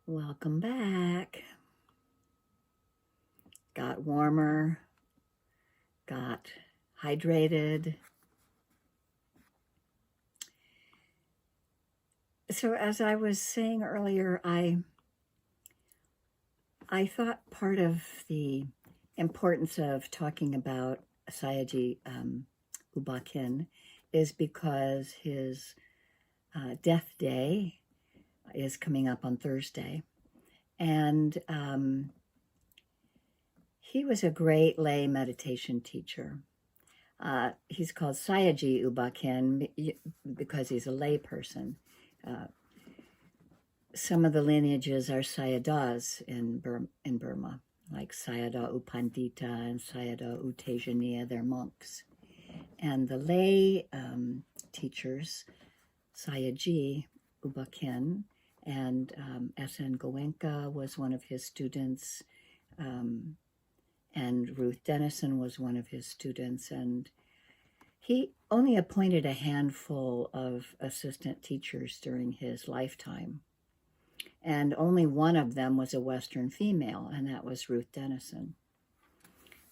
Welcome back. Got warmer, got hydrated. So as I was saying earlier, I thought part of the importance of talking about Sayagyi U Ba Khin is because his death day is coming up on Thursday. And he was a great lay meditation teacher. He's called Sayagyi U Ba Khin because he's a lay person. Some of the lineages are Sayadas in Burma, like Sayadaw U Pandita and Sayadaw U Tejaniya, they're monks. And the lay teachers, Sayagyi U Ba Khin, and S.N. Goenka was one of his students, and Ruth Denison was one of his students, and he only appointed a handful of assistant teachers during his lifetime. And only one of them was a Western female, and that was Ruth Denison.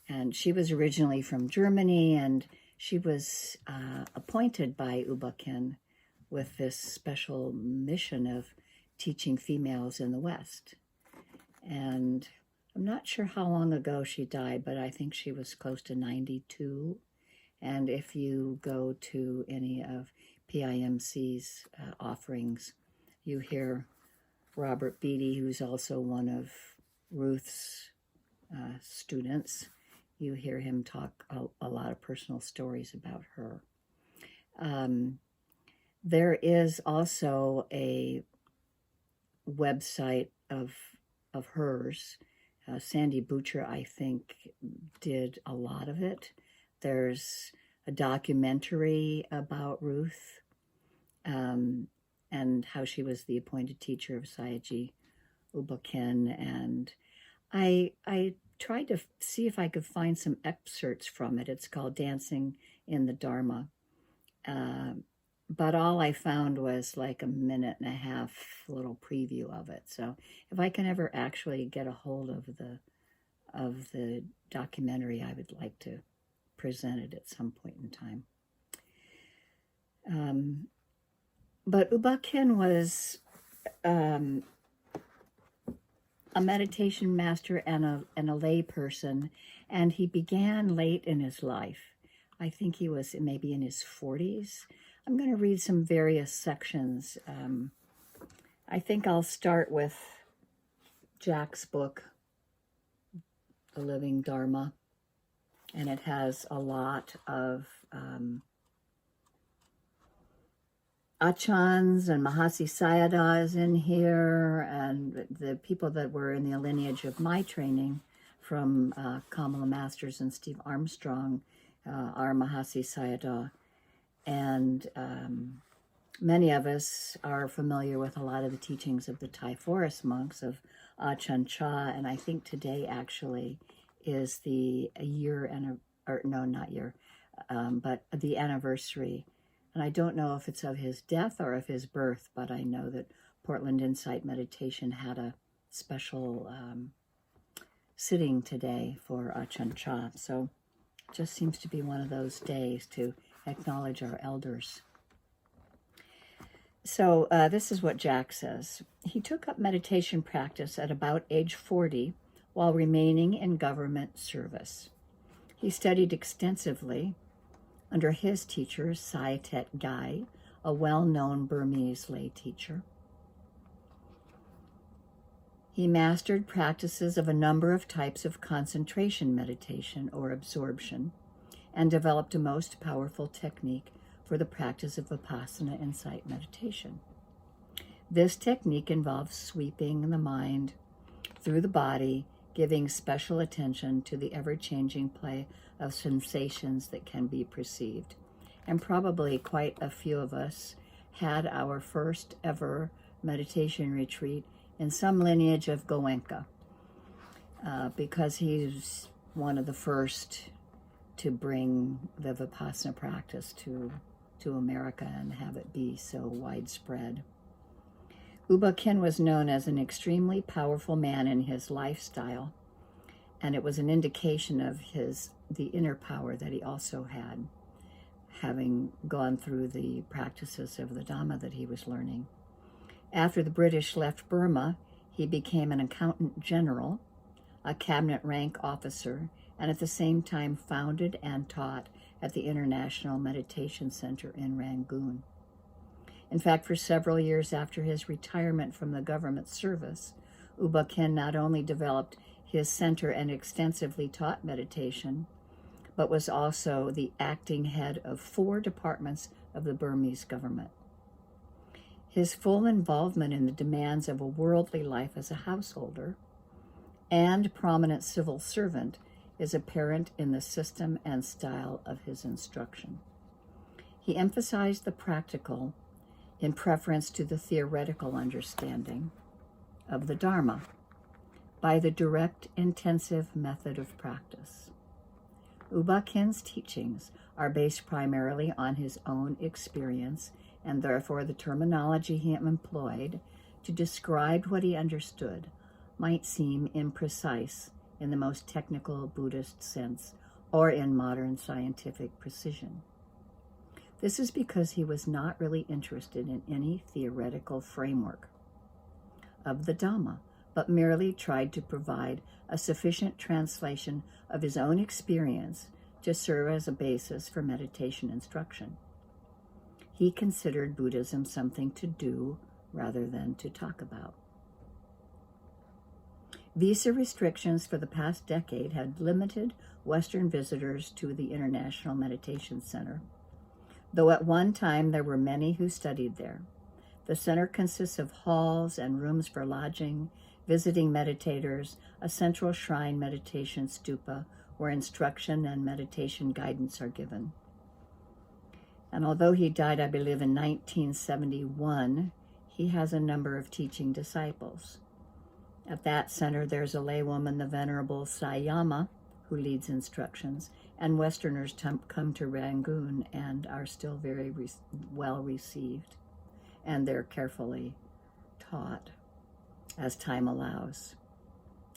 And she was originally from Germany, and she was appointed by U Ba Khin with this special mission of teaching females in the West. And I'm not sure how long ago she died, but I think she was close to 92. And if you go to any of PIMC's offerings, you hear Robert Beatty, who's also one of Ruth's students. You hear him talk a lot of personal stories about her. There is also a website of hers. Sandy Butcher, I think, did a lot of it. There's a documentary about Ruth and how she was the appointed teacher of Sayagyi U Ba Khin. And I tried to see if I could find some excerpts from it. It's called Dancing in the Dharma. But all I found was like a 1.5-minute little preview of it. So if I can ever actually get a hold of the documentary, I would like to present it at some point in time. But U Ba Khin was a meditation master and a lay person, and he began late in his life. I think he was maybe in his 40s. I'm going to read some various sections. I think I'll start with Jack's book, The Living Dharma, and it has a lot of Achans and Mahasi Sayadas in here, and the people that were in the lineage of my training from Kamala Masters and Steve Armstrong are Mahasi Sayadaw. And many of us are familiar with a lot of the teachings of the Thai forest monks of Ajahn Chah, and I think today actually is the but the anniversary. And I don't know if it's of his death or of his birth, but I know that Portland Insight Meditation had a special sitting today for Ajahn Chah. So it just seems to be one of those days to acknowledge our elders. So this is what Jack says. He took up meditation practice at about age 40 while remaining in government service. He studied extensively under his teacher, Sai Tet Gai, a well-known Burmese lay teacher. He mastered practices of a number of types of concentration meditation or absorption, and developed a most powerful technique for the practice of Vipassana Insight meditation. This technique involves sweeping the mind through the body, giving special attention to the ever-changing play of sensations that can be perceived. And probably quite a few of us had our first ever meditation retreat in some lineage of Goenka, because he's one of the first to bring the Vipassana practice to America and have it be so widespread. U Ba Khin was known as an extremely powerful man in his lifestyle, and it was an indication of the inner power that he also had, having gone through the practices of the Dhamma that he was learning. After the British left Burma, he became an accountant general, a cabinet rank officer, and at the same time founded and taught at the International Meditation Center in Rangoon. In fact, for several years after his retirement from the government service, U Ba Khin not only developed his center and extensively taught meditation, but was also the acting head of 4 departments of the Burmese government. His full involvement in the demands of a worldly life as a householder and prominent civil servant is apparent in the system and style of his instruction. He emphasized the practical in preference to the theoretical understanding of the Dharma by the direct, intensive method of practice. U Ba Khin's teachings are based primarily on his own experience, and therefore the terminology he employed to describe what he understood might seem imprecise in the most technical Buddhist sense or in modern scientific precision. This is because he was not really interested in any theoretical framework of the Dhamma, but merely tried to provide a sufficient translation of his own experience to serve as a basis for meditation instruction. He considered Buddhism something to do rather than to talk about. Visa restrictions for the past decade had limited Western visitors to the International Meditation Center, though at one time there were many who studied there. The center consists of halls and rooms for lodging, visiting meditators, a central shrine meditation stupa where instruction and meditation guidance are given. And although he died, I believe, in 1971, he has a number of teaching disciples. At that center, there's a laywoman, the Venerable Sayama, who leads instructions, and Westerners come to Rangoon and are still very well received, and they're carefully taught as time allows.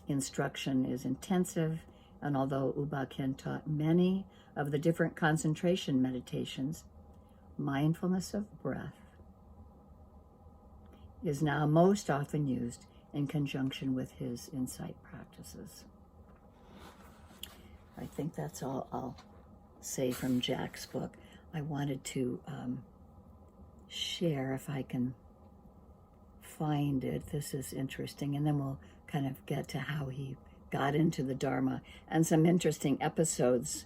Instruction is intensive, and although U Ba Khin taught many of the different concentration meditations, mindfulness of breath is now most often used in conjunction with his insight practices. I think that's all I'll say from Jack's book. I wanted to share, if I can find it. This is interesting, and then we'll kind of get to how he got into the Dharma and some interesting episodes,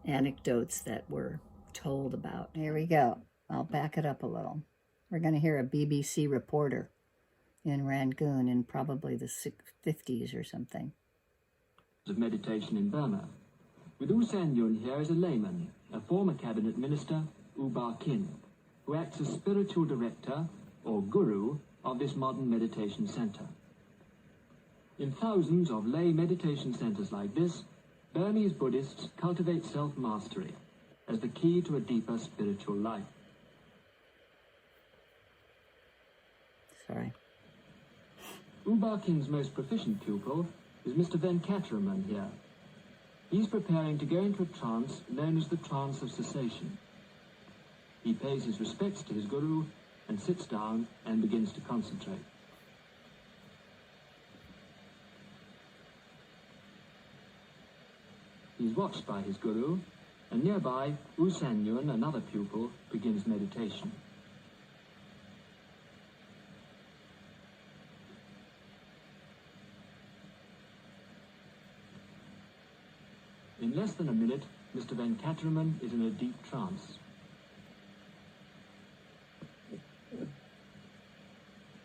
anecdotes that were told about. Here we go. I'll back it up a little. We're going to hear a BBC reporter in Rangoon in probably the 50s or something. Of meditation in Burma. With U San Yun here is a layman, a former cabinet minister, U Ba Khin, who acts as spiritual director, or guru, of this modern meditation center. In thousands of lay meditation centers like this, Burmese Buddhists cultivate self-mastery as the key to a deeper spiritual life. Sorry. U Ba Khin's most proficient pupil is Mr. Venkataraman here. He's preparing to go into a trance known as the trance of cessation. He pays his respects to his guru and sits down and begins to concentrate. He's watched by his guru, and nearby, U San Yun, another pupil, begins meditation. In less than a minute, Mr. Venkataraman is in a deep trance.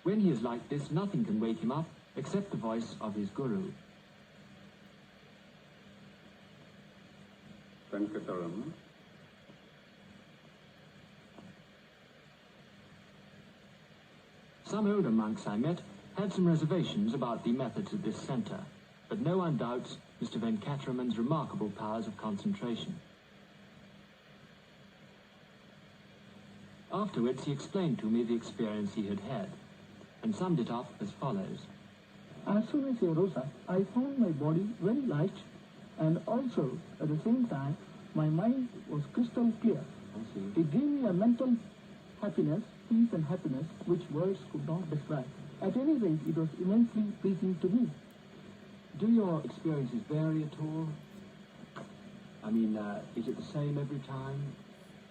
When he is like this, nothing can wake him up except the voice of his guru. Venkataraman. Some older monks I met had some reservations about the methods of this center, but no one doubts Mr. Venkataraman's remarkable powers of concentration. Afterwards, he explained to me the experience he had had, and summed it up as follows. As soon as I rose up, I found my body very light, and also, at the same time, my mind was crystal clear. It gave me a mental happiness, peace and happiness, which words could not describe. At any rate, it was immensely pleasing to me. Do your experiences vary at all? I mean, is it the same every time?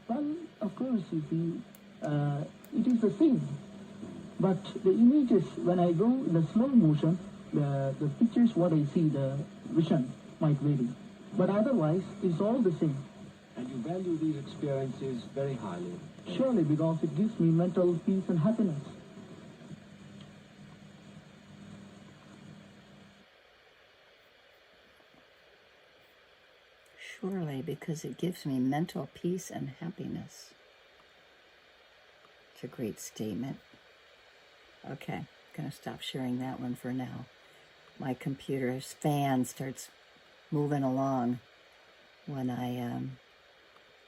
Well, of course, you see, it is the same. But the images, when I go in the slow motion, the pictures, what I see, the vision might vary. But otherwise, it's all the same. And you value these experiences very highly? Surely, because it gives me mental peace and happiness. Surely, because it gives me mental peace and happiness. It's a great statement. Okay, I'm going to stop sharing that one for now. My computer's fan starts moving along when I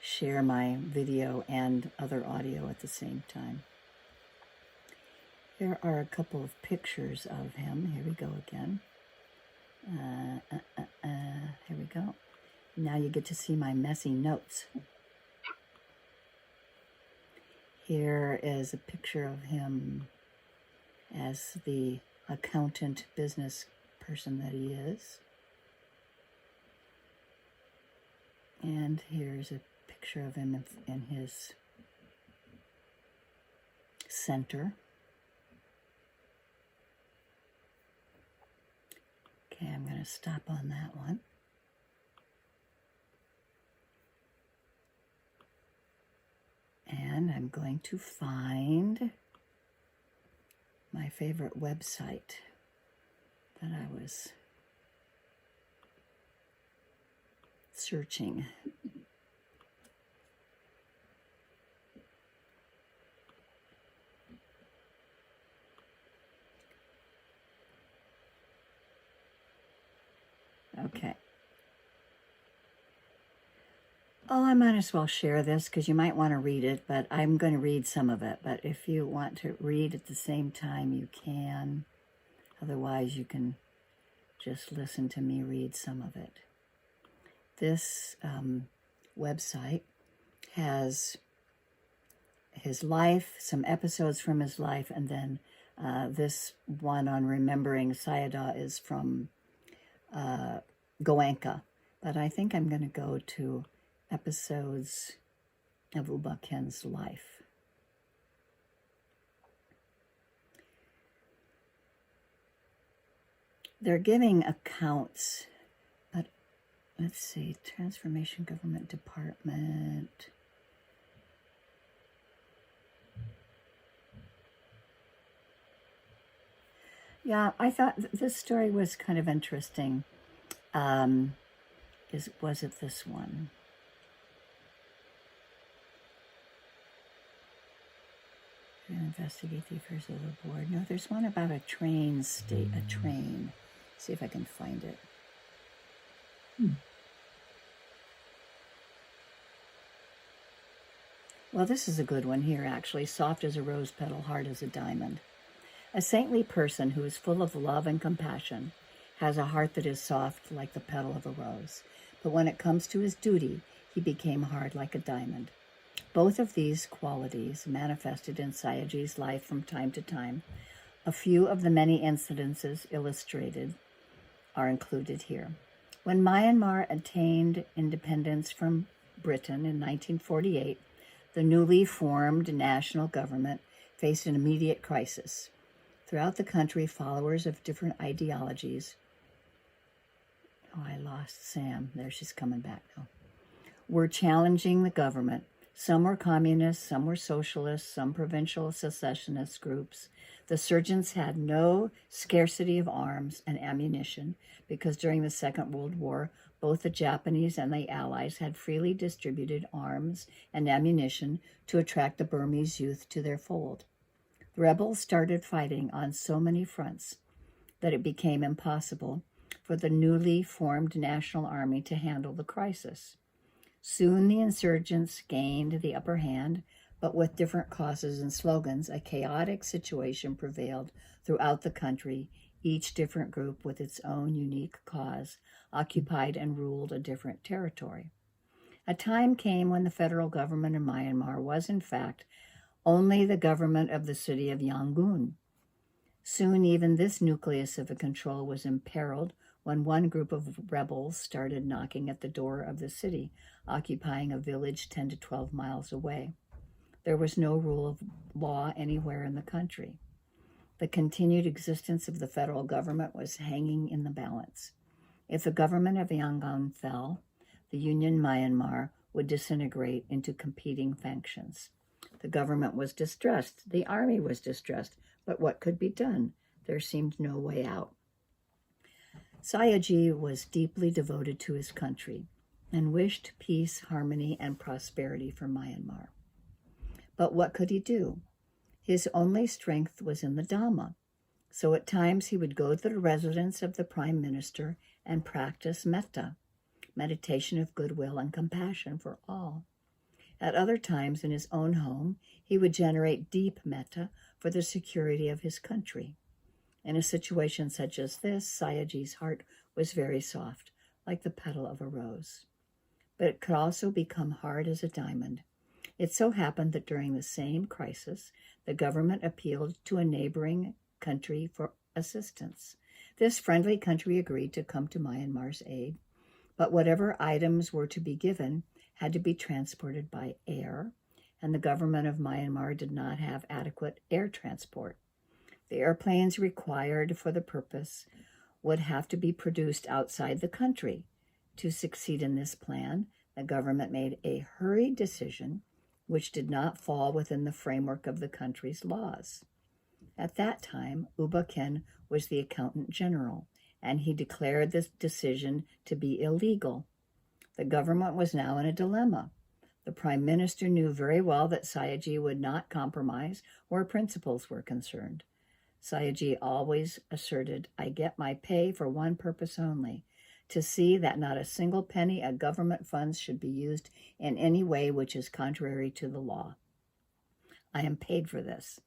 share my video and other audio at the same time. Here are a couple of pictures of him. Here we go again. Here we go. Now you get to see my messy notes. Here is a picture of him as the accountant business person that he is. And here's a picture of him in his center. Okay, I'm going to stop on that one. And I'm going to find my favorite website that I was searching. Okay. Oh, I might as well share this because you might want to read it, but I'm going to read some of it. But if you want to read at the same time, you can. Otherwise, you can just listen to me read some of it. This website has his life, some episodes from his life, and then this one on remembering Sayagyi is from Goenka. But I think I'm going to go to episodes of U Ba Khin's life. They're giving accounts, but let's see, Transformation Government Department. Yeah, I thought this story was kind of interesting. Was it this one? Investigate the affairs of the board. No, there's one about a train. See if I can find it. Well, this is a good one here, actually. Soft as a rose petal, hard as a diamond. A saintly person who is full of love and compassion has a heart that is soft like the petal of a rose. But when it comes to his duty, he became hard like a diamond. Both of these qualities manifested in Sayagyi's life from time to time. A few of the many incidences illustrated are included here. When Myanmar attained independence from Britain in 1948, the newly formed national government faced an immediate crisis. Throughout the country, followers of different ideologies, I lost Sam. There, she's coming back now, were challenging the government. Some were communists, some were socialists, some provincial secessionist groups. The surgeons had no scarcity of arms and ammunition because during the Second World War, both the Japanese and the Allies had freely distributed arms and ammunition to attract the Burmese youth to their fold. The rebels started fighting on so many fronts that it became impossible for the newly formed national army to handle the crisis. Soon the insurgents gained the upper hand, but with different causes and slogans, a chaotic situation prevailed throughout the country. Each different group with its own unique cause occupied and ruled a different territory. A time came when the federal government in Myanmar was, in fact, only the government of the city of Yangon. Soon even this nucleus of control was imperiled when one group of rebels started knocking at the door of the city, occupying a village 10 to 12 miles away. There was no rule of law anywhere in the country. The continued existence of the federal government was hanging in the balance. If the government of Yangon fell, the Union Myanmar would disintegrate into competing factions. The government was distressed. The army was distressed. But what could be done? There seemed no way out. Sayagyi was deeply devoted to his country and wished peace, harmony, and prosperity for Myanmar. But what could he do? His only strength was in the Dhamma. So at times he would go to the residence of the prime minister and practice metta, meditation of goodwill and compassion for all. At other times in his own home, he would generate deep metta for the security of his country. In a situation such as this, Sayagyi's heart was very soft, like the petal of a rose. But it could also become hard as a diamond. It so happened that during the same crisis, the government appealed to a neighboring country for assistance. This friendly country agreed to come to Myanmar's aid, but whatever items were to be given had to be transported by air, and the government of Myanmar did not have adequate air transport. The airplanes required for the purpose would have to be produced outside the country. To succeed in this plan, the government made a hurried decision which did not fall within the framework of the country's laws. At that time, U Ba Khin was the accountant general, and he declared this decision to be illegal. The government was now in a dilemma. The prime minister knew very well that Sayagyi would not compromise where principles were concerned. Sayagyi always asserted, "I get my pay for one purpose only, to see that not a single penny of government funds should be used in any way which is contrary to the law. I am paid for this."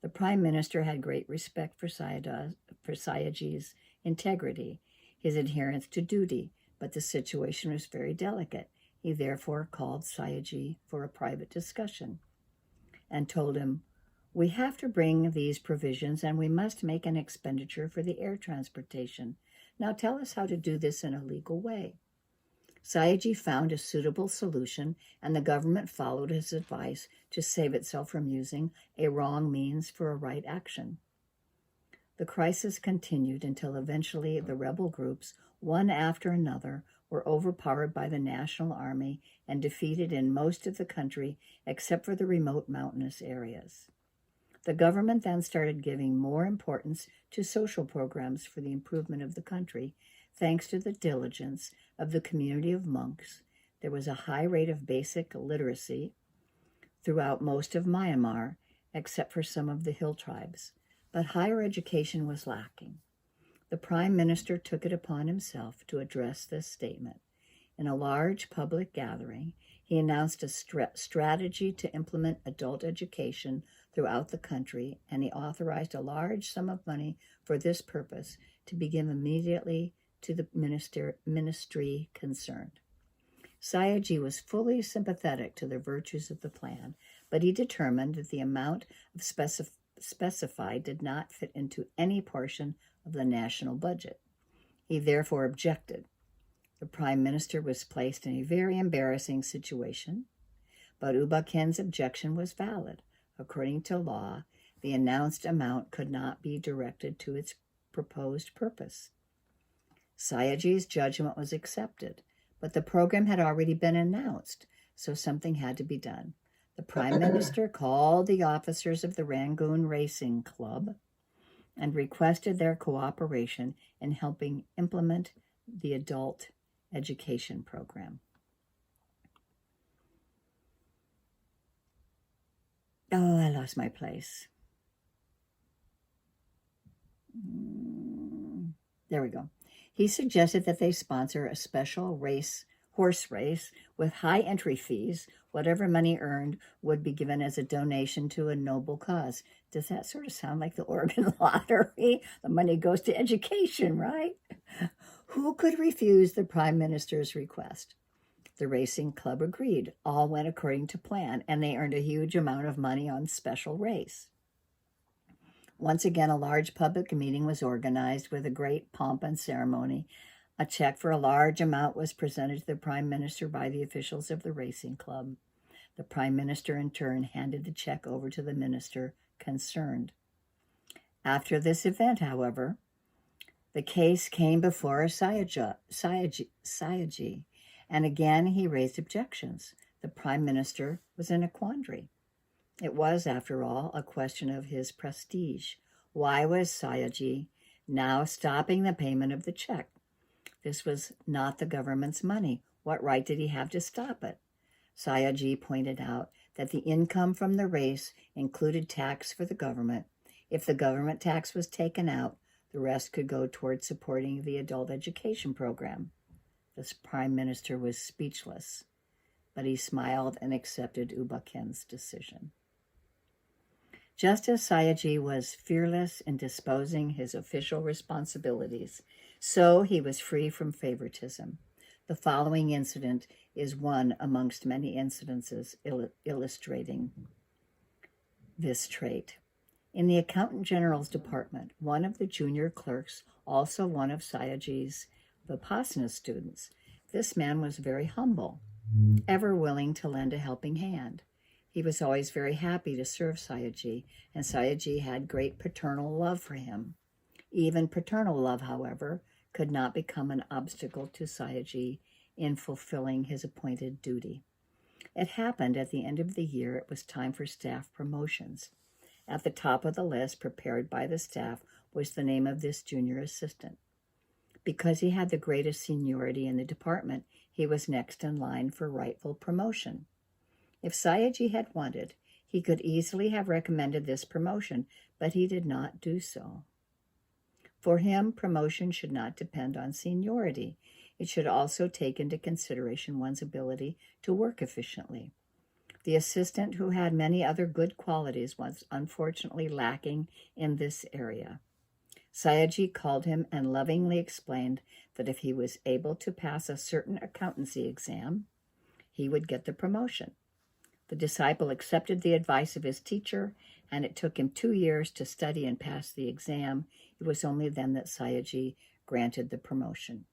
The prime minister had great respect for Sayagyi's integrity, his adherence to duty, but the situation was very delicate. He therefore called Sayagyi for a private discussion and told him, "We have to bring these provisions and we must make an expenditure for the air transportation. Now tell us how to do this in a legal way." Sayagyi found a suitable solution, and the government followed his advice to save itself from using a wrong means for a right action. The crisis continued until eventually the rebel groups, one after another, were overpowered by the National Army and defeated in most of the country except for the remote mountainous areas. The government then started giving more importance to social programs for the improvement of the country. Thanks to the diligence of the community of monks, there was a high rate of basic literacy throughout most of Myanmar, except for some of the hill tribes. But higher education was lacking. The prime minister took it upon himself to address this statement. In a large public gathering, he announced a strategy to implement adult education throughout the country, and he authorized a large sum of money for this purpose to be given immediately to the ministry concerned. Sayagyi was fully sympathetic to the virtues of the plan, but he determined that the amount of specified did not fit into any portion of the national budget. He therefore objected. The prime minister was placed in a very embarrassing situation, but U Ba Khin's objection was valid. According to law, the announced amount could not be directed to its proposed purpose. Sayagyi's judgment was accepted, but the program had already been announced, so something had to be done. The prime minister called the officers of the Rangoon Racing Club and requested their cooperation in helping implement the adult education program. Oh, I lost my place. There we go. He suggested that they sponsor a special horse race with high entry fees Whatever money earned would be given as a donation to a noble cause. Does that sort of sound like the Oregon lottery? The money goes to education, right? Who could refuse the Prime Minister's request? The racing club agreed. All went according to plan, and they earned a huge amount of money on special race. Once again, a large public meeting was organized with a great pomp and ceremony. A check for a large amount was presented to the Prime Minister by the officials of the racing club. The Prime Minister, in turn, handed the check over to the minister concerned. After this event, however, the case came before Sayagyi, and again he raised objections. The Prime Minister was in a quandary. It was, after all, a question of his prestige. Why was Sayagyi now stopping the payment of the check? This was not the government's money. What right did he have to stop it? Sayagyi pointed out that the income from the race included tax for the government. If the government tax was taken out, the rest could go towards supporting the adult education program. The Prime Minister was speechless, but he smiled and accepted U Ba Khin's decision. Just as Sayagyi was fearless in disposing his official responsibilities, so he was free from favoritism. The following incident is one amongst many incidences illustrating this trait. In the Accountant General's department, one of the junior clerks, also one of Sayagyi's Vipassana students, this man was very humble, ever willing to lend a helping hand. He was always very happy to serve Sayagyi, and Sayagyi had great paternal love for him. Even paternal love, however, could not become an obstacle to Sayagyi in fulfilling his appointed duty. It happened at the end of the year it was time for staff promotions. At the top of the list prepared by the staff was the name of this junior assistant. Because he had the greatest seniority in the department, he was next in line for rightful promotion. If Sayagyi had wanted, he could easily have recommended this promotion, but he did not do so. For him, promotion should not depend on seniority. It should also take into consideration one's ability to work efficiently. The assistant, who had many other good qualities, was unfortunately lacking in this area. Sayagyi called him and lovingly explained that if he was able to pass a certain accountancy exam, he would get the promotion. The disciple accepted the advice of his teacher, and it took him 2 years to study and pass the exam. It was only then that Sayagyi granted the promotion.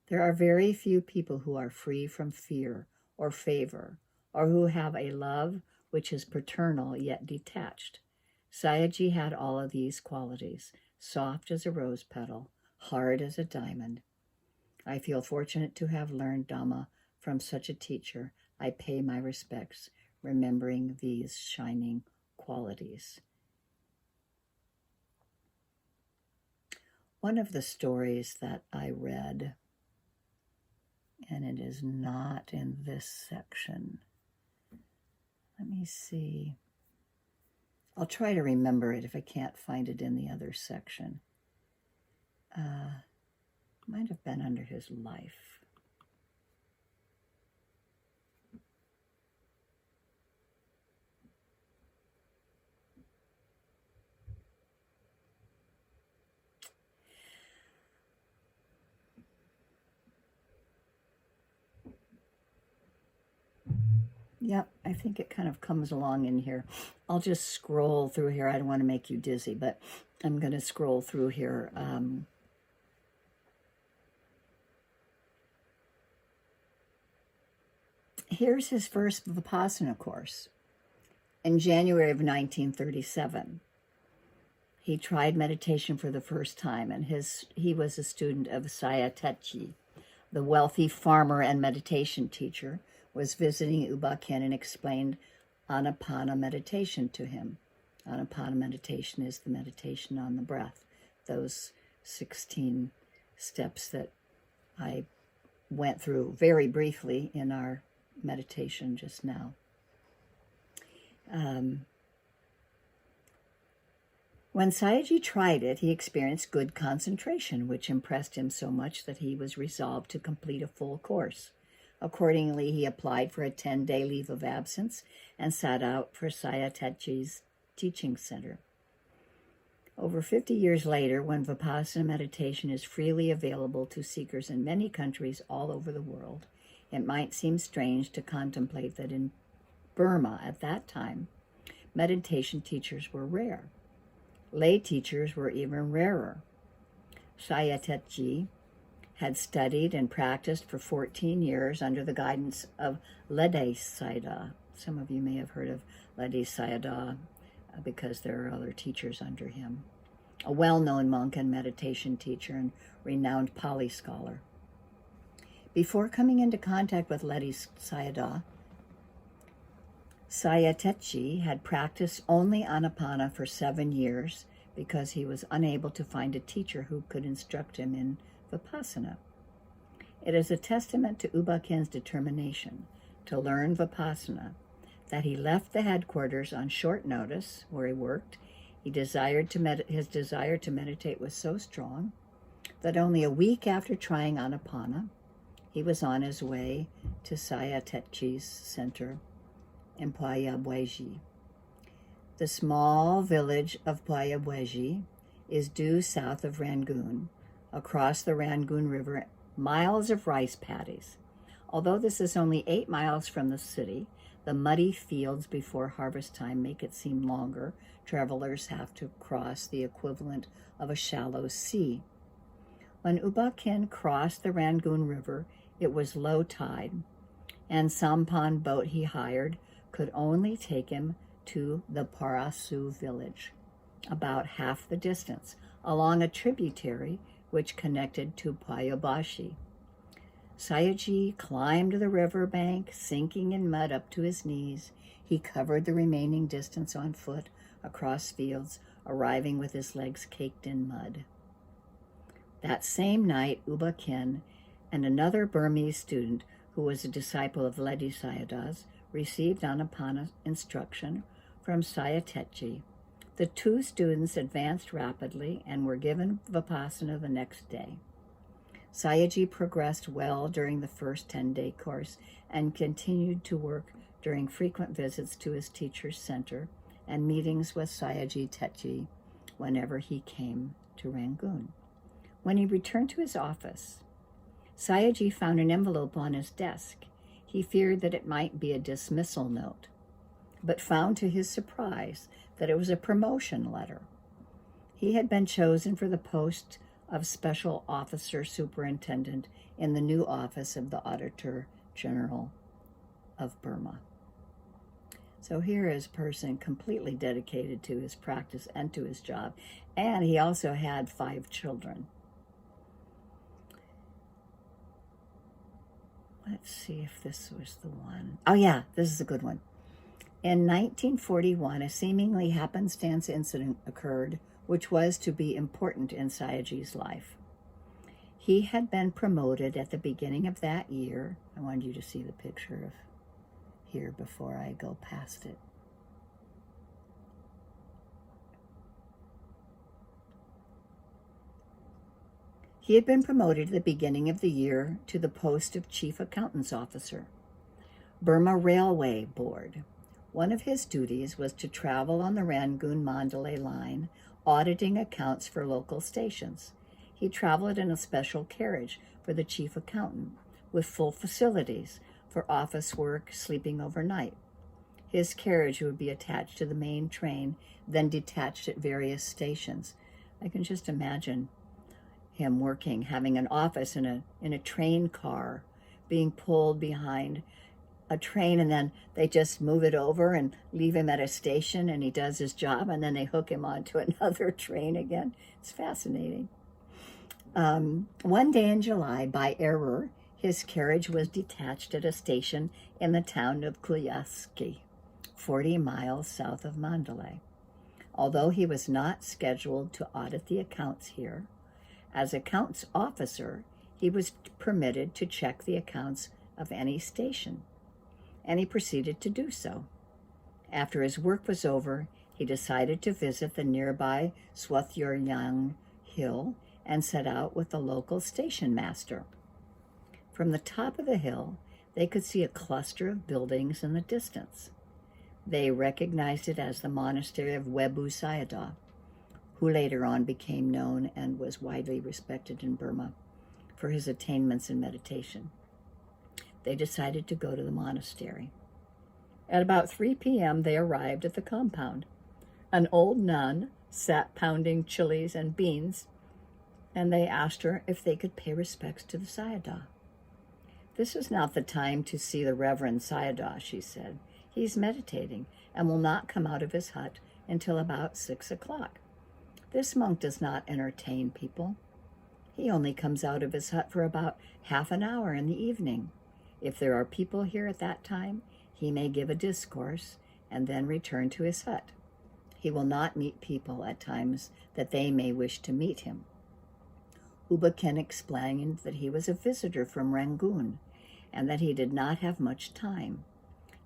There are very few people who are free from fear or favor, or who have a love which is paternal yet detached. Sayagyi had all of these qualities, soft as a rose petal, hard as a diamond. I feel fortunate to have learned Dhamma from such a teacher. I pay my respects, remembering these shining qualities. One of the stories that I read, and it is not in this section. Let me see. I'll try to remember it if I can't find it in the other section. Might have been under his life. Yep, I think it kind of comes along in here. I'll just scroll through here. I don't want to make you dizzy, but I'm going to scroll through here. Here's his first Vipassana course. In January of 1937, he tried meditation for the first time, and he was a student of Sayagyi, the wealthy farmer and meditation teacher, was visiting U Ba Khin and explained Anapana meditation to him. Anapana meditation is the meditation on the breath, those 16 steps that I went through very briefly in our meditation just now. When Sayagyi tried it, he experienced good concentration, which impressed him so much that he was resolved to complete a full course. Accordingly, he applied for a 10-day leave of absence and set out for Sayagyi's teaching center. Over 50 years later, when Vipassana meditation is freely available to seekers in many countries all over the world, it might seem strange to contemplate that in Burma at that time, meditation teachers were rare. Lay teachers were even rarer. Sayagyi had studied and practiced for 14 years under the guidance of Ledi Sayadaw. Some of you may have heard of Ledi Sayadaw because there are other teachers under him. A well-known monk and meditation teacher and renowned Pali scholar. Before coming into contact with Ledi Sayadaw, Sayagyi had practiced only Anapana for 7 years because he was unable to find a teacher who could instruct him in Vipassana. It is a testament to U Ba Khin's determination to learn Vipassana that he left the headquarters on short notice where he worked. His desire to meditate was so strong that only a week after trying Anapana, he was on his way to Sayagyi's center in Payabweji. The small village of Payabweji is due south of Rangoon. Across the Rangoon River, miles of rice paddies. Although this is only 8 miles from the city, the muddy fields before harvest time make it seem longer. Travelers have to cross the equivalent of a shallow sea. When U Ba Khin crossed the Rangoon River, it was low tide, and sampan boat he hired could only take him to the Parasu village, about half the distance, along a tributary which connected to Payabashi. Sayagyi climbed the river bank, sinking in mud up to his knees. He covered the remaining distance on foot across fields, arriving with his legs caked in mud. That same night, U Ba Khin and another Burmese student who was a disciple of Ledi Sayadaw's received Anapana instruction from Sayagyi. The two students advanced rapidly and were given Vipassana the next day. Sayagyi progressed well during the first 10-day course and continued to work during frequent visits to his teacher's center and meetings with Sayagyi whenever he came to Rangoon. When he returned to his office, Sayagyi found an envelope on his desk. He feared that it might be a dismissal note, but found to his surprise that it was a promotion letter. He had been chosen for the post of Special Officer Superintendent in the new office of the Auditor General of Burma. So here is a person completely dedicated to his practice and to his job, and he also had 5 children. Let's see if this was the one. Oh yeah, this is a good one. In 1941, a seemingly happenstance incident occurred, which was to be important in Sayagyi's life. He had been promoted at the beginning of that year. I wanted you to see the picture of here before I go past it. He had been promoted at the beginning of the year to the post of Chief Accountant's Officer, Burma Railway Board. One of his duties was to travel on the Rangoon-Mandalay line, auditing accounts for local stations. He traveled in a special carriage for the chief accountant, with full facilities for office work, sleeping overnight. His carriage would be attached to the main train, then detached at various stations. I can just imagine him working, having an office in a train car, being pulled behind a train, and then they just move it over and leave him at a station, and he does his job, and then they hook him onto another train again. It's fascinating. One day in July, by error, his carriage was detached at a station in the town of Kuyaski, 40 miles south of Mandalay. Although he was not scheduled to audit the accounts here, as accounts officer, he was permitted to check the accounts of any station, and he proceeded to do so. After his work was over, he decided to visit the nearby Swathyuryang Hill and set out with the local station master. From the top of the hill, They could see a cluster of buildings in the distance. They recognized it as the monastery of Webu Sayadaw, who later on became known and was widely respected in Burma for his attainments in meditation. They decided to go to the monastery. At about 3 p.m., they arrived at the compound. An old nun sat pounding chilies and beans, and they asked her if they could pay respects to the Sayadaw. "This is not the time to see the Reverend Sayadaw," she said. "He's meditating and will not come out of his hut until about 6 o'clock. This monk does not entertain people. He only comes out of his hut for about half an hour in the evening. If there are people here at that time, he may give a discourse and then return to his hut. He will not meet people at times that they may wish to meet him." U Ba Khin explained that he was a visitor from Rangoon and that he did not have much time.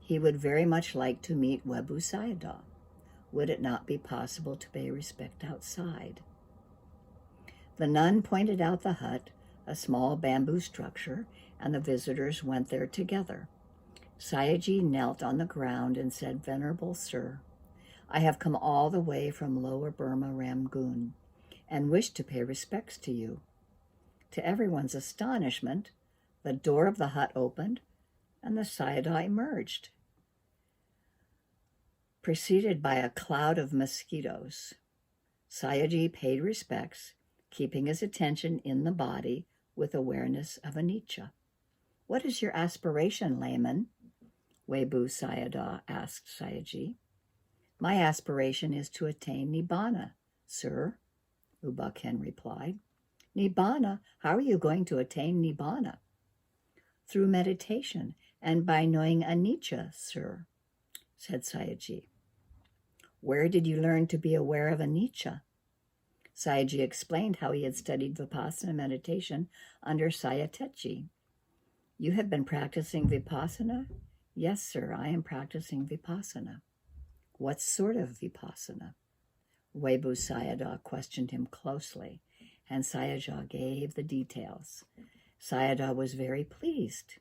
He would very much like to meet Webu Sayadaw. Would it not be possible to pay respect outside? The nun pointed out the hut, a small bamboo structure, and the visitors went there together. Sayagyi knelt on the ground and said, "Venerable Sir, I have come all the way from Lower Burma, Rangoon, and wish to pay respects to you." To everyone's astonishment, the door of the hut opened and the Sayadaw emerged, preceded by a cloud of mosquitoes. Sayagyi paid respects, keeping his attention in the body with awareness of anicca. "What is your aspiration, layman?" Webu Sayadaw asked Sayagyi. "My aspiration is to attain Nibbana, sir," U Ba Khin replied. "Nibbana? How are you going to attain Nibbana?" "Through meditation and by knowing anicca, sir," said Sayagyi. "Where did you learn to be aware of anicca?" Sayagyi explained how he had studied Vipassana meditation under Sayagyi. "You have been practicing Vipassana?" "Yes, sir, I am practicing Vipassana." "What sort of Vipassana?" Webu Sayadaw questioned him closely, and Sayagyi gave the details. Sayadaw was very pleased.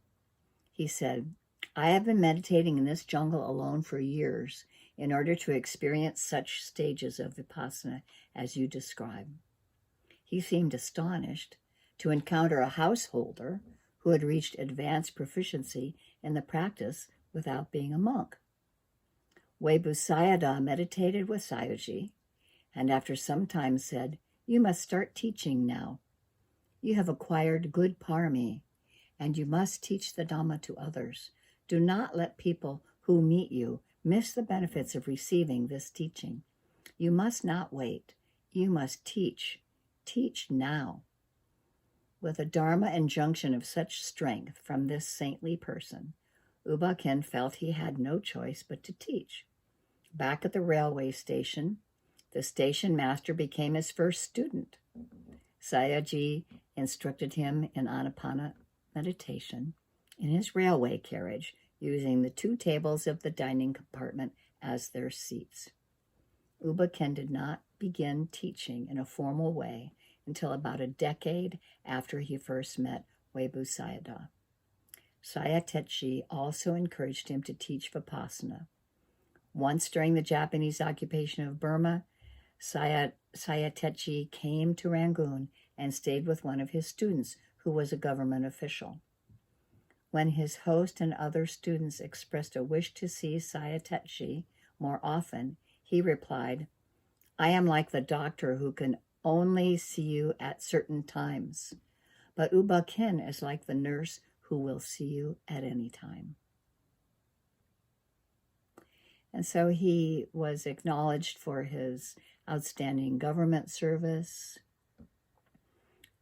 He said, "I have been meditating in this jungle alone for years in order to experience such stages of Vipassana as you describe." He seemed astonished to encounter a householder who had reached advanced proficiency in the practice without being a monk. Webu Sayadaw meditated with Sayagyi, and after some time said, "You must start teaching now. You have acquired good parami, and you must teach the Dhamma to others. Do not let people who meet you miss the benefits of receiving this teaching. You must not wait. You must teach. Teach now." With a Dharma injunction of such strength from this saintly person, U Ba Khin felt he had no choice but to teach. Back at the railway station, the station master became his first student. Sayagyi instructed him in Anapana meditation in his railway carriage, using the 2 tables of the dining compartment as their seats. U Ba Khin did not begin teaching in a formal way until about a decade after he first met Webu Sayadaw. Sayagyi also encouraged him to teach Vipassana. Once during the Japanese occupation of Burma, Sayagyi came to Rangoon and stayed with one of his students who was a government official. When his host and other students expressed a wish to see Sayagyi more often, he replied, "I am like the doctor who can only see you at certain times, but U Ba Khin is like the nurse who will see you at any time." And so he was acknowledged for his outstanding government service,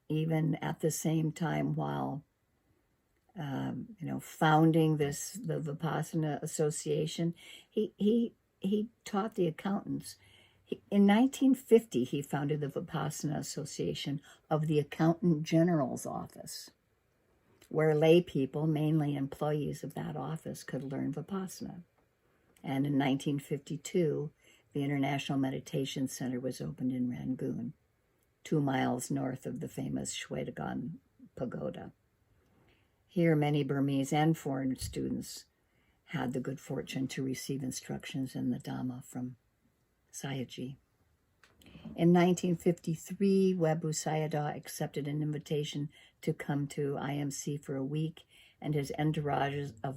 even at the same time while founding the Vipassana Association. He taught the accountants. In 1950, he founded the Vipassana Association of the Accountant General's Office, where lay people, mainly employees of that office, could learn Vipassana. And in 1952, the International Meditation Center was opened in Rangoon, 2 miles north of the famous Shwedagon Pagoda. Here, many Burmese and foreign students had the good fortune to receive instructions in the Dhamma from Sayagyi. In 1953, Webu Sayadaw accepted an invitation to come to IMC for a week and his entourage of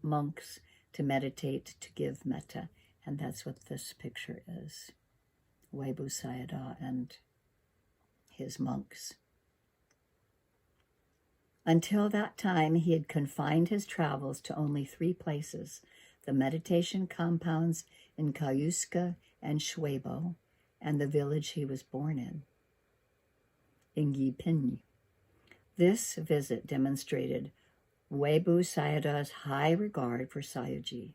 monks to meditate, to give metta. And that's what this picture is. Webu Sayadaw and his monks. Until that time, he had confined his travels to only 3 places, the meditation compounds in Kayuska and Shwebo, and the village he was born in Ingipinyi. This visit demonstrated Webu Sayadaw's high regard for Sayagyi,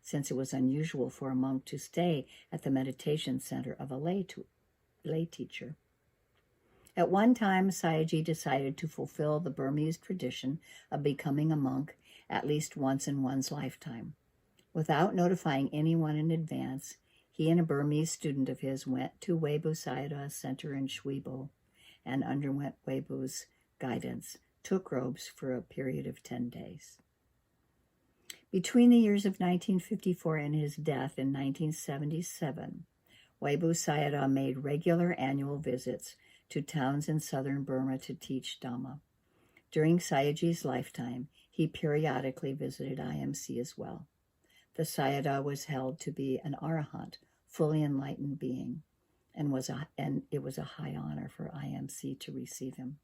since it was unusual for a monk to stay at the meditation center of a lay teacher. At one time, Sayagyi decided to fulfill the Burmese tradition of becoming a monk at least once in one's lifetime. Without notifying anyone in advance, he and a Burmese student of his went to Webu Sayadaw's center in Shwebo and underwent Webu's guidance, took robes for a period of 10 days. Between the years of 1954 and his death in 1977, Webu Sayadaw made regular annual visits to towns in southern Burma to teach Dhamma. During Sayagyi's lifetime, he periodically visited IMC as well. The Sayadaw was held to be an arahant, fully enlightened being, and it was a high honor for IMC to receive him.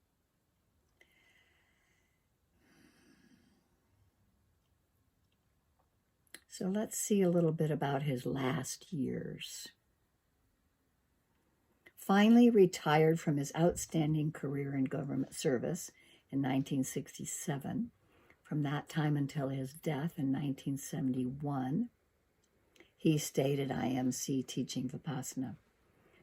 So let's see a little bit about his last years. Finally retired from his outstanding career in government service in 1967, from that time until his death in 1971, he stayed at IMC teaching Vipassana.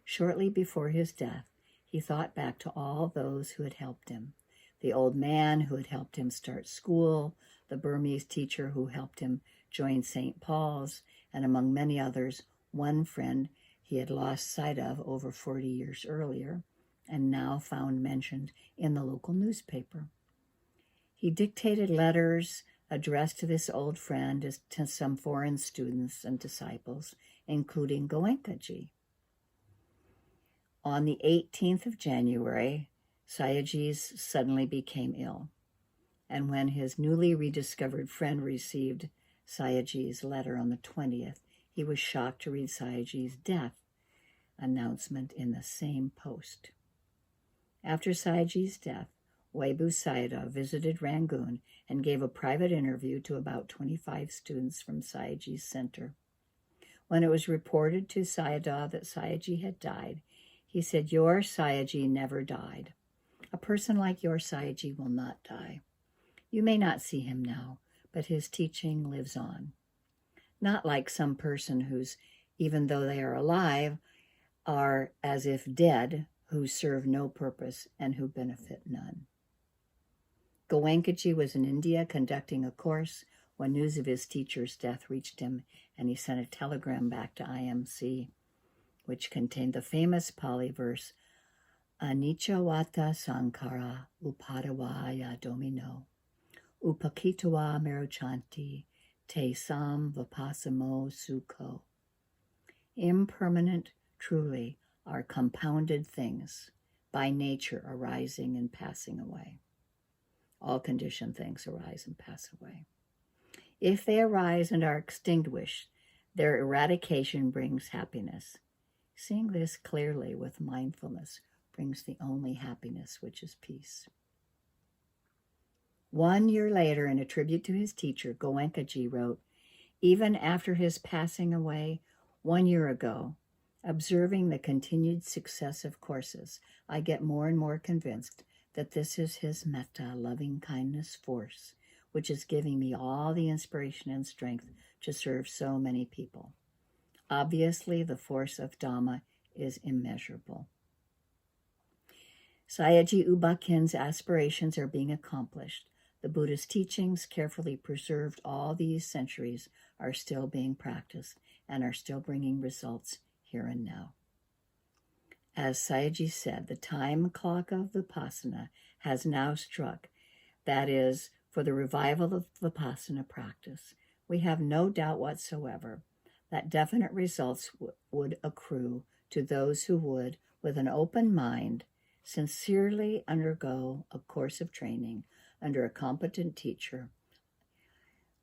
Shortly before his death, he thought back to all those who had helped him. The old man who had helped him start school, the Burmese teacher who helped him join St. Paul's, and among many others, one friend he had lost sight of over 40 years earlier and now found mentioned in the local newspaper. He dictated letters addressed to this old friend to some foreign students and disciples, including Goenkaji. On the 18th of January, Sayagyi suddenly became ill, and when his newly rediscovered friend received Sayagyi's letter on the 20th, he was shocked to read Sayagyi's death announcement in the same post. After Sayagyi's death, Webu Sayadaw visited Rangoon and gave a private interview to about 25 students from Sayagyi's center. When it was reported to Sayadaw that Sayagyi had died, he said, "Your Sayagyi never died. A person like your Sayagyi will not die. You may not see him now, but his teaching lives on. Not like some person whose, even though they are alive, are as if dead, who serve no purpose and who benefit none." Goenkaji was in India conducting a course when news of his teacher's death reached him, and he sent a telegram back to IMC, which contained the famous Pali verse, "Anicca Sankara Upadavaya Domino, Upakitawa Merochanti, Te Sam Vipassamo Sukho." Impermanent, truly, are compounded things, by nature arising and passing away. All conditioned things arise and pass away. If they arise and are extinguished, their eradication brings happiness. Seeing this clearly with mindfulness brings the only happiness, which is peace. 1 year later, in a tribute to his teacher, Goenkaji wrote, "Even after his passing away 1 year ago, observing the continued success of courses, I get more and more convinced that this is his metta, loving-kindness force, which is giving me all the inspiration and strength to serve so many people. Obviously, the force of Dhamma is immeasurable." Sayagyi U Ba Khin's aspirations are being accomplished. The Buddha's teachings, carefully preserved all these centuries, are still being practiced and are still bringing results here and now. As Sayagyi said, the time clock of Vipassana has now struck. That is, for the revival of Vipassana practice, we have no doubt whatsoever that definite results would accrue to those who would, with an open mind, sincerely undergo a course of training under a competent teacher,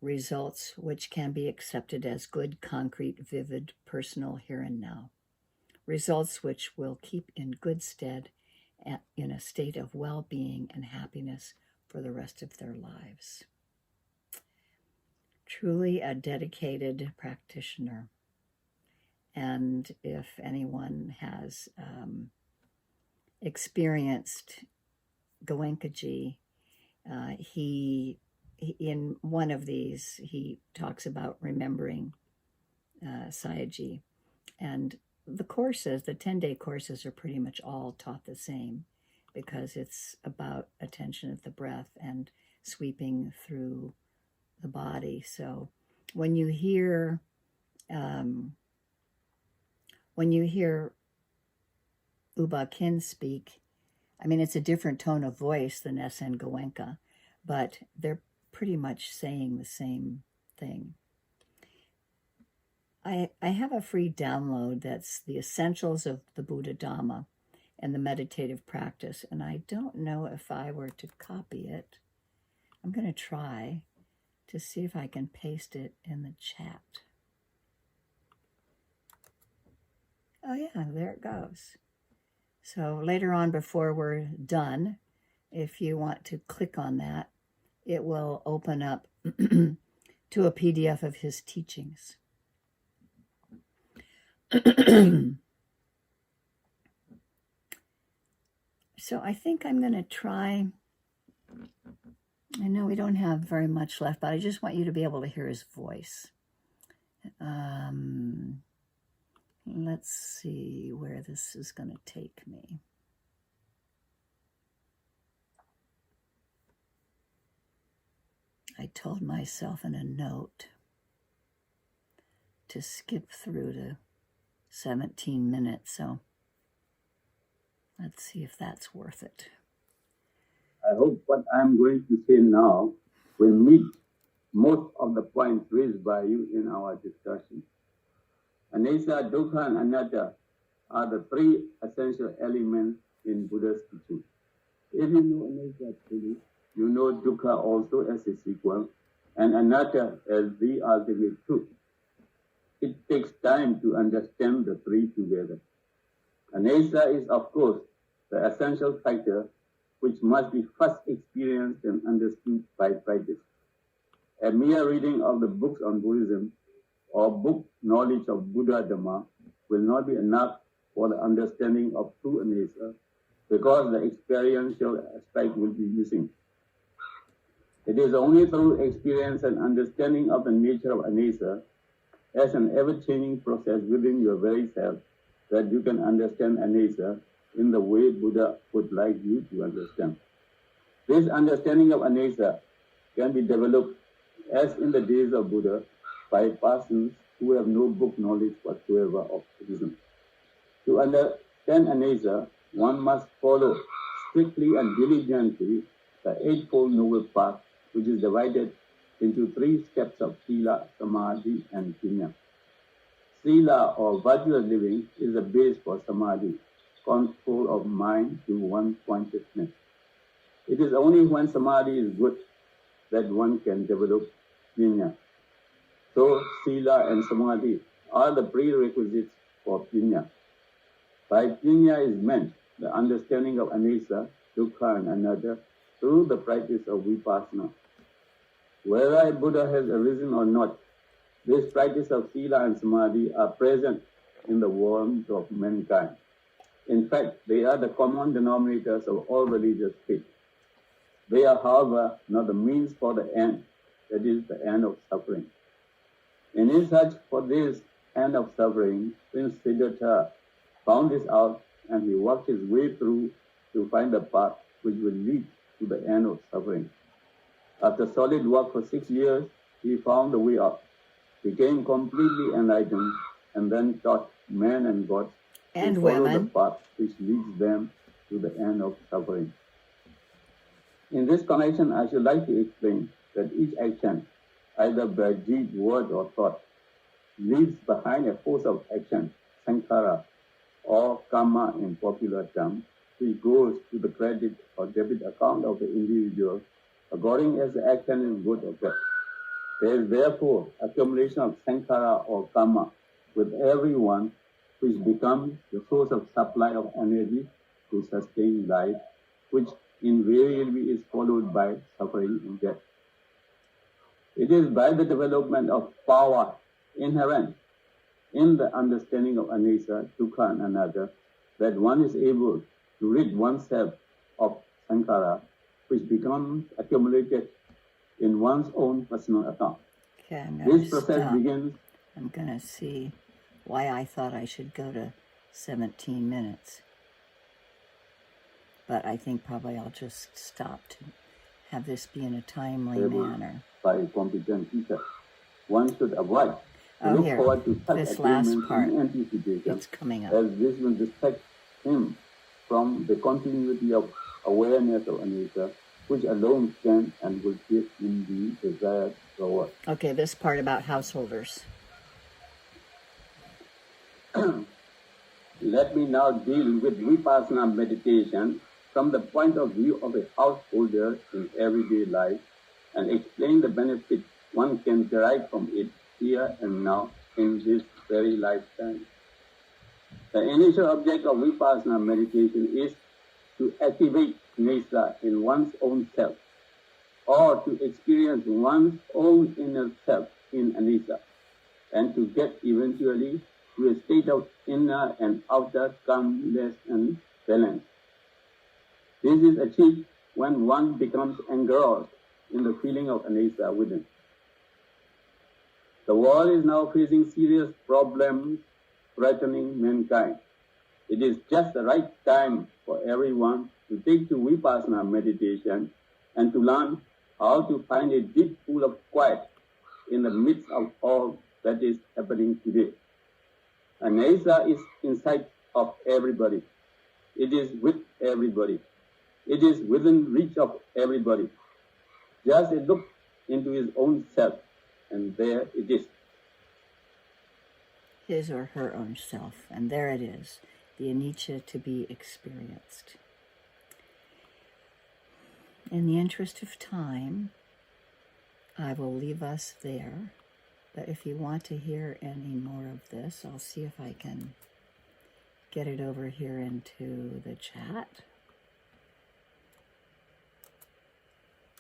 results which can be accepted as good, concrete, vivid, personal here and now. Results which will keep in good stead in a state of well-being and happiness for the rest of their lives. Truly a dedicated practitioner. And if anyone has experienced Goenkaji, he in one of these, he talks about remembering Sayagyi. And the courses, the 10-day courses, are pretty much all taught the same, because it's about attention at the breath and sweeping through the body. So when you hear U Ba Khin speak, I mean, it's a different tone of voice than S.N. Goenka, but they're pretty much saying the same thing. I have a free download that's the essentials of the Buddha Dhamma and the meditative practice, and I don't know if I were to copy it. I'm going to try to see if I can paste it in the chat. Oh yeah, there it goes. So later on, before we're done, if you want to click on that, it will open up to a PDF of his teachings. So I think I'm going to try. I know we don't have very much left, but I just want you to be able to hear his voice. Let's see where this is going to take me. I told myself in a note to skip through to 17 minutes, so let's see if that's worth it. I hope what I'm going to say now will meet most of the points raised by you in our discussion. Anicca, Dukkha, and Anatta are the three essential elements in Buddha's teaching. If you know Anicca truly, you know Dukkha also as a sequel, and Anatta as the ultimate truth. It takes time to understand the three together. Anicca is, of course, the essential factor which must be first experienced and understood by practice. A mere reading of the books on Buddhism or book knowledge of Buddha Dhamma will not be enough for the understanding of true Anicca, because the experiential aspect will be missing. It is only through experience and understanding of the nature of Anicca as an ever-changing process within your very self that you can understand Anicca in the way Buddha would like you to understand. This understanding of Anicca can be developed, as in the days of Buddha, by persons who have no book knowledge whatsoever of Buddhism. To understand Anicca, one must follow strictly and diligently the Eightfold Noble Path, which is divided into 3 steps of Sila, Samadhi, and Jnana. Sila, or virtuous living, is the base for Samadhi, control of mind to one consciousness. It is only when Samadhi is good that one can develop Jnana. So, Sila and Samadhi are the prerequisites for Jnana. By Jnana is meant the understanding of Anicca, Dukkha, and Anatta through the practice of Vipassana. Whether a Buddha has arisen or not, this practice of Sila and Samadhi are present in the world of mankind. In fact, they are the common denominators of all religious faiths. They are, however, not the means for the end, that is, the end of suffering. In his search for this end of suffering, Prince Siddhartha found this out, and he worked his way through to find the path which will lead to the end of suffering. After solid work for 6 years, he found the way up, became completely enlightened, and then taught men and gods and to follow women the path which leads them to the end of suffering. In this connection, I should like to explain that each action, either by deed, word, or thought, leaves behind a force of action, sankhara, or karma in popular terms, which goes to the credit or debit account of the individual according as the action is good or bad. There is therefore accumulation of sankhara or karma with everyone, which becomes the source of supply of energy to sustain life, which invariably is followed by suffering and death. It is by the development of power inherent in the understanding of anicca, dukkha, and anatta that one is able to rid oneself of sankhara, which becomes accumulated in one's own personal account. Okay, I'm This process begins. I'm going to see why I thought I should go to 17 minutes. But I think probably I'll just stop to have this be in a timely manner. By a competent teacher, one should avoid to Oh, look here, forward to such this last attainments part. in anticipation, It's coming up. as this will distract him from the continuity of awareness of anicca, which alone can and will give him the desired reward. Okay, this part about householders. Let me now deal with Vipassana meditation from the point of view of a householder in everyday life and explain the benefit one can derive from it here and now in this very lifetime. The initial object of Vipassana meditation is to activate nesa in one's own self, or to experience one's own inner self in anicca, and to get eventually to a state of inner and outer calmness and balance. This is achieved when one becomes engrossed in the feeling of anicca within. The world is now facing serious problems threatening mankind. It is just the right time for everyone to take to Vipassana meditation and to learn how to find a deep pool of quiet in the midst of all that is happening today. Anicca is inside of everybody. It is with everybody. It is within reach of everybody. Just a look into his own self, and there it is. His or her own self, and there it is, the anicca to be experienced. In the interest of time, I will leave us there, but if you want to hear any more of this, I'll see if I can get it over here into the chat.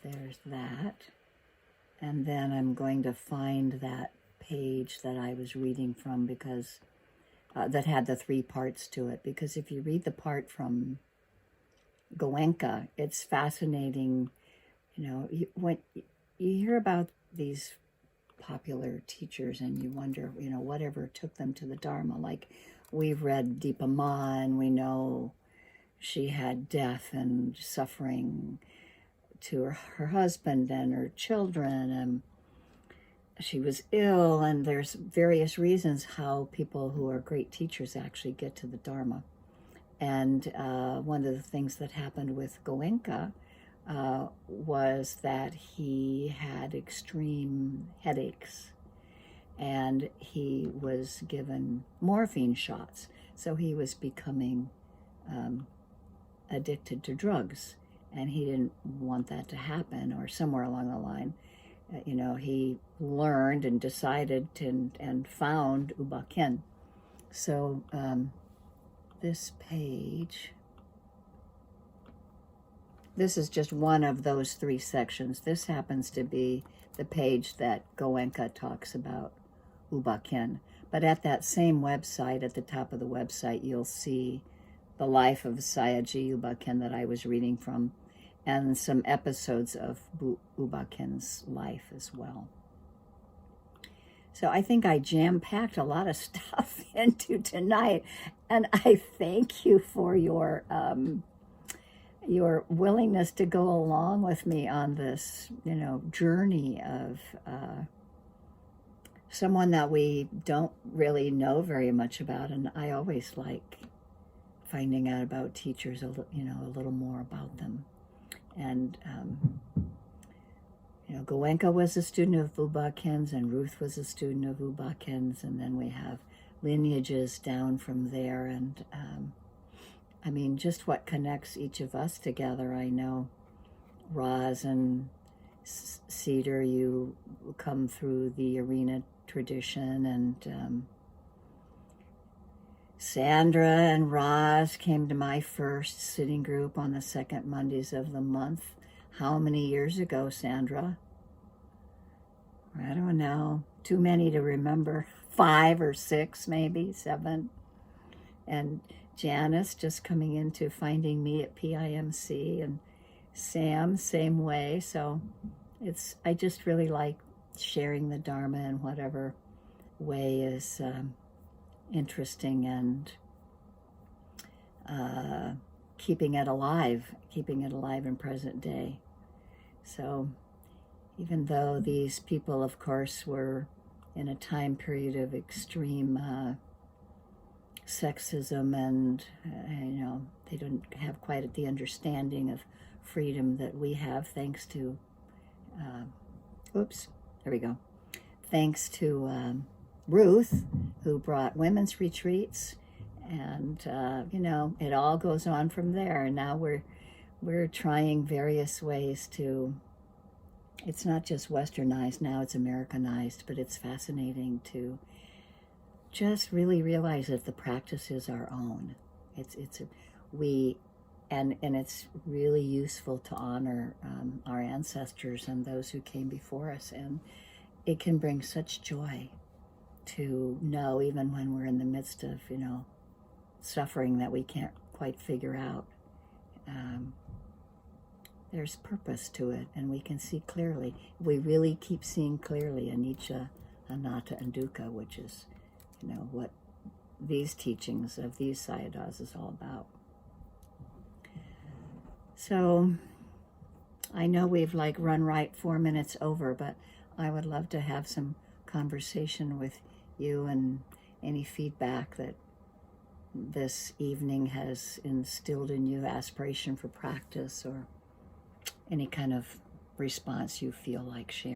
There's that. And then I'm going to find that page that I was reading from because that had the 3 parts to it. Because if you read the part from Goenka, it's fascinating. You know, when you hear about these popular teachers and you wonder, you know, whatever took them to the Dharma. Like we've read Deepa Ma and we know she had death and suffering to her husband and her children, and she was ill, and there's various reasons how people who are great teachers actually get to the Dharma. And one of the things that happened with Goenka was that he had extreme headaches, and he was given morphine shots, so he was becoming addicted to drugs. And he didn't want that to happen, or somewhere along the line, you know, he learned and decided and found U Ba Khin. So this page, this is just one of those 3 sections. This happens to be the page that Goenka talks about U Ba Khin. But at that same website, at the top of the website, you'll see the life of Sayagyi U Ba Khin that I was reading from, and some episodes of U Ba Khin's life as well. So I think I jam-packed a lot of stuff into tonight, and I thank you for your willingness to go along with me on this, you know, journey of someone that we don't really know very much about, and I always like finding out about teachers, you know, a little more about them. And Goenka was a student of U Ba Khin's, and Ruth was a student of U Ba Khin's, and then we have lineages down from there. And just what connects each of us together. I know Roz and Cedar, you come through the arena tradition, and Sandra and Roz came to my first sitting group on the second Mondays of the month. How many years ago, Sandra? I don't know. Too many to remember. 5 or 6, maybe 7. And Janice just coming into finding me at PIMC, and Sam, same way. So I just really like sharing the Dharma in whatever way is interesting, and keeping it alive in present day. So even though these people, of course, were in a time period of extreme sexism, and they don't have quite the understanding of freedom that we have, thanks to thanks to Ruth, who brought women's retreats, and it all goes on from there. And now we're trying various ways to, it's not just westernized, now it's Americanized, but it's fascinating to just really realize that the practice is our own. It's really useful to honor our ancestors and those who came before us, and it can bring such joy to know, even when we're in the midst of suffering that we can't quite figure out, there's purpose to it, and we can see clearly. We really keep seeing clearly anicca, anatta, and dukkha, which is what these teachings of these sayadaws is all about. So I know we've run right 4 minutes over, but I would love to have some conversation with you, and any feedback that this evening has instilled in you, aspiration for practice, or any kind of response you feel like sharing.